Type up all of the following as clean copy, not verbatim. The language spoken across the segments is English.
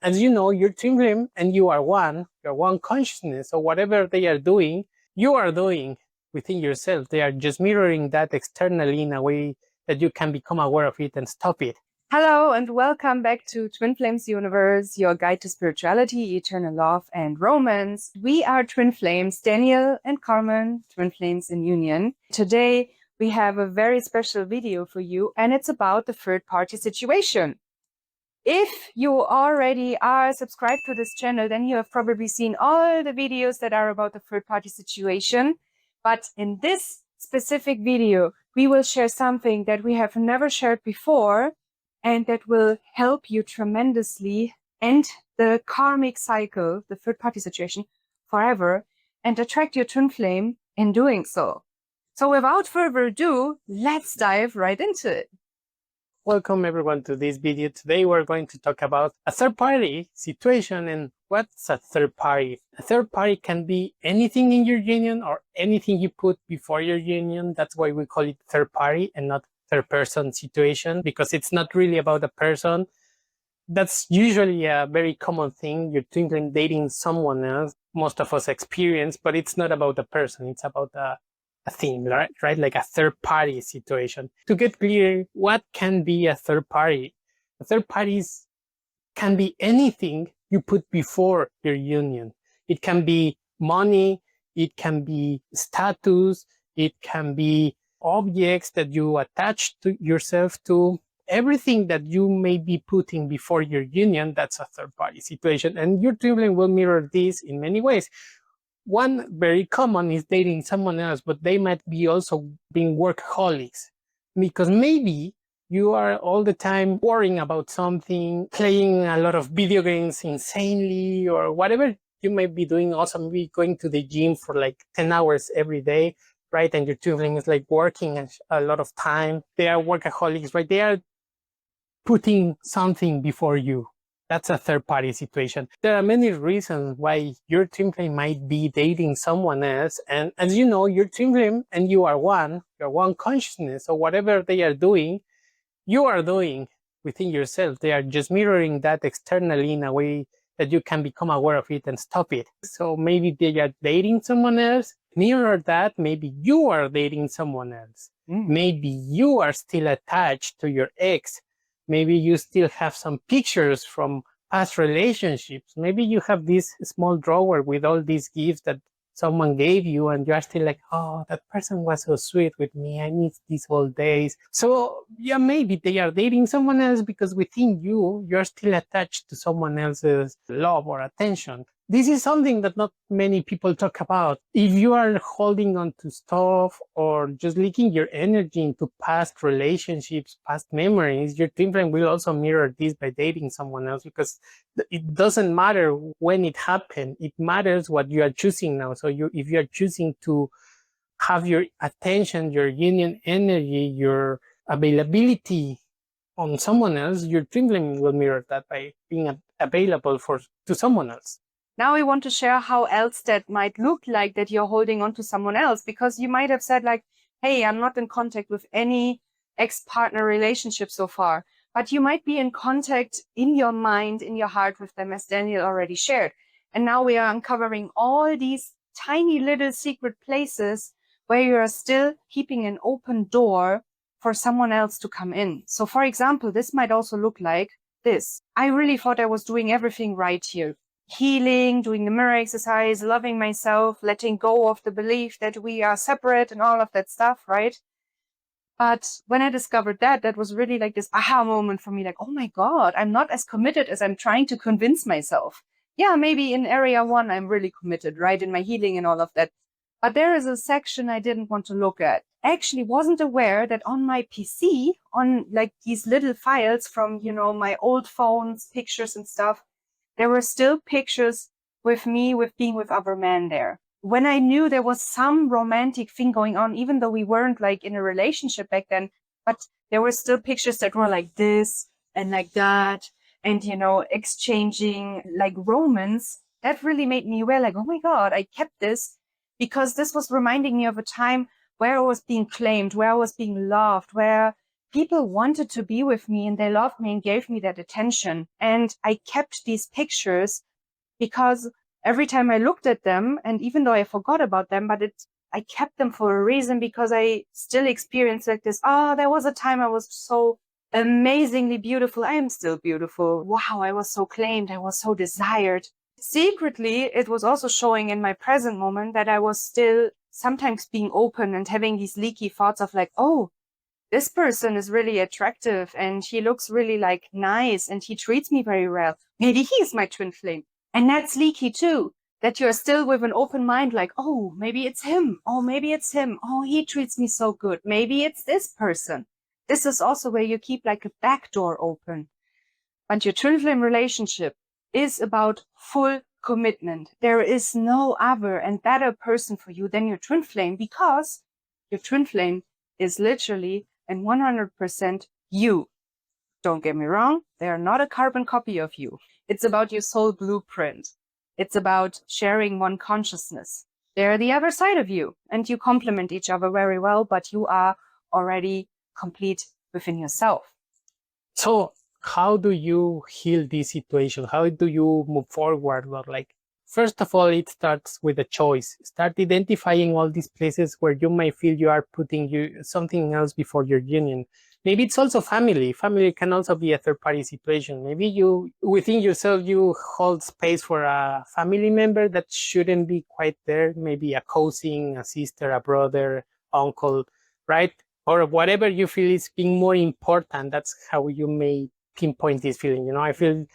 as you know, you're twin flame and you are one. You're one consciousness. So whatever they are doing, you are doing within yourself. They are just mirroring that externally in a way that you can become aware of it and stop it. Hello and welcome back to Twin Flames Universe, your guide to spirituality, eternal love, and romance. We are Twin Flames, Daniel and Carmen, Twin Flames in Union. Today, we have a very special video for you, and it's about the third-party situation. If you already are subscribed to this channel, then you have probably seen all the videos that are about the third-party situation. But in this specific video, we will share something that we have never shared before, and that will help you tremendously end the karmic cycle, the third-party situation, forever, and attract your twin flame in doing so. So without further ado, let's dive right into it. Welcome everyone to this video. Today we're going to talk about a third-party situation and what's a third party. A third party can be anything in your union or anything you put before your union. That's why we call it third party and not third person situation, because it's not really about a person. That's usually a very common thing. You're thinking dating someone else. Most of us experience, but it's not about a person. It's about a thing, right? Like a third party situation. To get clear, what can be a third party? A third party can be anything you put before your union. It can be money, it can be status, it can be objects that you attach to yourself to. Everything that you may be putting before your union, that's a third party situation. And your twin flame will mirror this in many ways. One very common is dating someone else, but they might be also being workaholics, because maybe you are all the time worrying about something, playing a lot of video games insanely, or whatever you may be doing. Also, maybe going to the gym for like 10 hours every day, right? And your twin flame is like working a lot of time. They are workaholics, right? They are putting something before you. That's a third party situation. There are many reasons why your twin flame might be dating someone else. And as you know, your twin flame and you are one. You're one consciousness. So whatever they are doing, you are doing within yourself. They are just mirroring that externally in a way that you can become aware of it and stop it. So maybe they are dating someone else. Mirror that. Maybe you are dating someone else. Maybe you are still attached to your ex. Maybe you still have some pictures from past relationships. Maybe you have this small drawer with all these gifts that someone gave you, and you're still like, oh, that person was so sweet with me. I miss these old days. So yeah, maybe they are dating someone else because within you, you're still attached to someone else's love or attention. This is something that not many people talk about. If you are holding on to stuff or just leaking your energy into past relationships, past memories, your twin flame will also mirror this by dating someone else, because it doesn't matter when it happened. It matters what you are choosing now. So if you are choosing to have your attention, your union energy, your availability on someone else, your twin flame will mirror that by being available to someone else. Now we want to share how else that might look like, that you're holding on to someone else, because you might have said like, hey, I'm not in contact with any ex-partner relationship so far, but you might be in contact in your mind, in your heart with them, as Daniel already shared. And now we are uncovering all these tiny little secret places where you are still keeping an open door for someone else to come in. So for example, this might also look like this. I really thought I was doing everything right here. Healing, doing the mirror exercise, loving myself, letting go of the belief that we are separate and all of that stuff, right? But when I discovered that was really like this aha moment for me, like, oh my God, I'm not as committed as I'm trying to convince myself. Yeah, maybe in area 1, I'm really committed, right? In my healing and all of that. But there is a section I didn't want to look at. I actually wasn't aware that on my PC, on like these little files from, my old phones, pictures and stuff, there were still pictures with me being with other men there. When I knew there was some romantic thing going on, even though we weren't like in a relationship back then, but there were still pictures that were like this and like that, and exchanging like romance. That really made me aware, like, oh my God, I kept this because this was reminding me of a time where I was being claimed, where I was being loved, where people wanted to be with me and they loved me and gave me that attention. And I kept these pictures because every time I looked at them, and even though I forgot about them, but I kept them for a reason, because I still experienced like this. Oh, there was a time I was so amazingly beautiful. I am still beautiful. Wow, I was so claimed. I was so desired. Secretly, it was also showing in my present moment that I was still sometimes being open and having these leaky thoughts of like, oh, this person is really attractive and he looks really like nice and he treats me very well. Maybe he is my twin flame. And that's leaky too, that you're still with an open mind, like, oh, maybe it's him. Oh, maybe it's him. Oh, he treats me so good. Maybe it's this person. This is also where you keep like a back door open. But your twin flame relationship is about full commitment. There is no other and better person for you than your twin flame, because your twin flame is literally and 100% you. Don't get me wrong, they are not a carbon copy of you. It's about your soul blueprint. It's about sharing one consciousness. They're the other side of you, and you complement each other very well, but you are already complete within yourself. So how do you heal this situation? How do you move forward? Well, like, first of all, it starts with a choice. Start identifying all these places where you might feel you are putting something else before your union. Maybe it's also family. Family can also be a third-party situation. Maybe you, within yourself, you hold space for a family member that shouldn't be quite there. Maybe a cousin, a sister, a brother, uncle, right? Or whatever you feel is being more important. That's how you may pinpoint this feeling. You know, I feel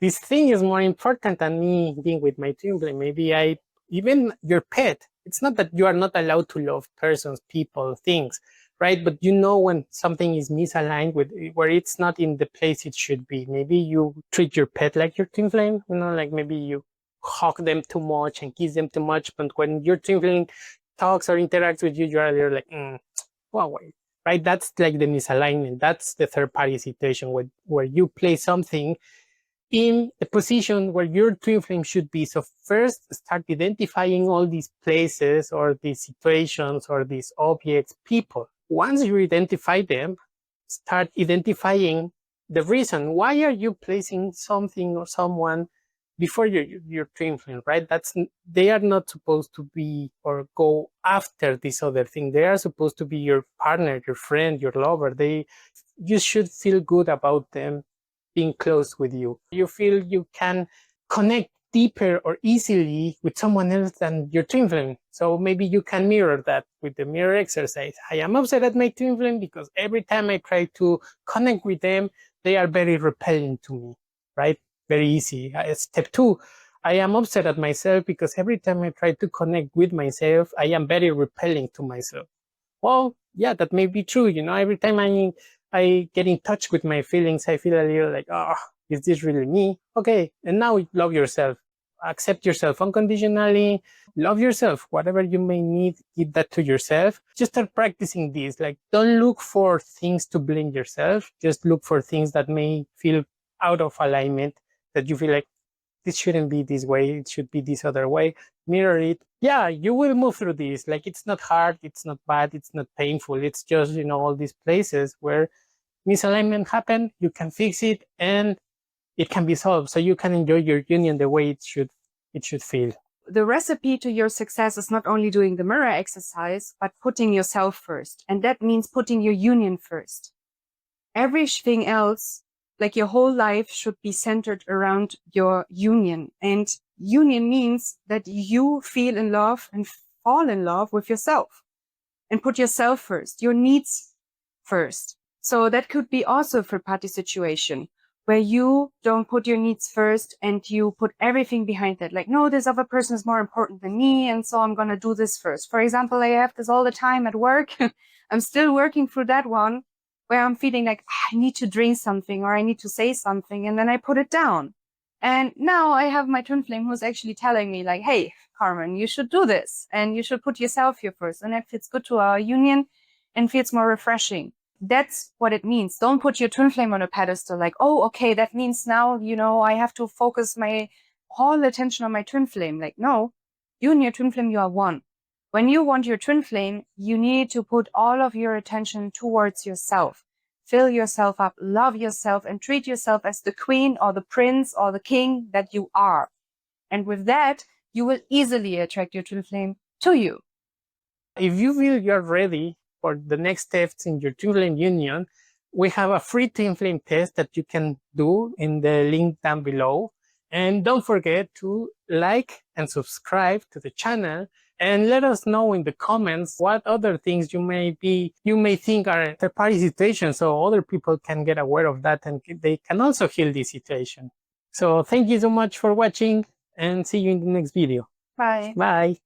this thing is more important than me being with my twin flame. Maybe even your pet. It's not that you are not allowed to love persons, people, things, right? But you know when something is misaligned with where it's not in the place it should be. Maybe you treat your pet like your twin flame, you know, like maybe you hug them too much and kiss them too much. But when your twin flame talks or interacts with you, you're a little like, well, wait, right? That's like the misalignment. That's the third party situation where you place something in the position where your twin flame should be. So first, start identifying all these places or these situations or these objects, people. Once you identify them, start identifying the reason. Why are you placing something or someone before your twin flame, right? They are not supposed to be or go after this other thing. They are supposed to be your partner, your friend, your lover. You should feel good about them being close with you. You feel you can connect deeper or easily with someone else than your twin flame. So maybe you can mirror that with the mirror exercise. I am upset at my twin flame because every time I try to connect with them, they are very repelling to me, right? Very easy. Step 2, I am upset at myself because every time I try to connect with myself, I am very repelling to myself. Well, yeah, that may be true. You know, every time I get in touch with my feelings, I feel a little like, oh, is this really me? Okay, and now love yourself. Accept yourself unconditionally. Love yourself. Whatever you may need, give that to yourself. Just start practicing this. Like, don't look for things to blame yourself. Just look for things that may feel out of alignment, that you feel like, this shouldn't be this way, it should be this other way. Mirror it. Yeah, you will move through this. Like, it's not hard, it's not bad, it's not painful. It's just, you know, all these places where misalignment happened, you can fix it and it can be solved. So you can enjoy your union the way it should feel. The recipe to your success is not only doing the mirror exercise, but putting yourself first. And that means putting your union first. Everything else, like your whole life, should be centered around your union. And union means that you feel in love and fall in love with yourself and put yourself first, your needs first. So that could be also a third party situation where you don't put your needs first and you put everything behind that. Like, no, this other person is more important than me, and so I'm going to do this first. For example, I have this all the time at work. I'm still working through that one where I'm feeling like, I need to drink something or I need to say something, and then I put it down. And now I have my twin flame who's actually telling me like, hey, Carmen, you should do this and you should put yourself here first. And it fits good to our union and feels more refreshing. That's what it means. Don't put your twin flame on a pedestal like, oh, okay, that means now, you know, I have to focus my whole attention on my twin flame. Like, no, you and your twin flame, you are one. When you want your twin flame, you need to put all of your attention towards yourself. fill yourself up, love yourself, and treat yourself as the queen or the prince or the king that you are. And with that, you will easily attract your twin flame to you. If you feel you're ready for the next steps in your twin flame union, we have a free twin flame test that you can do in the link down below. And don't forget to like and subscribe to the channel, and let us know in the comments what other things you may think are third-party situations, so other people can get aware of that and they can also heal this situation. So thank you so much for watching, and see you in the next video. Bye. Bye.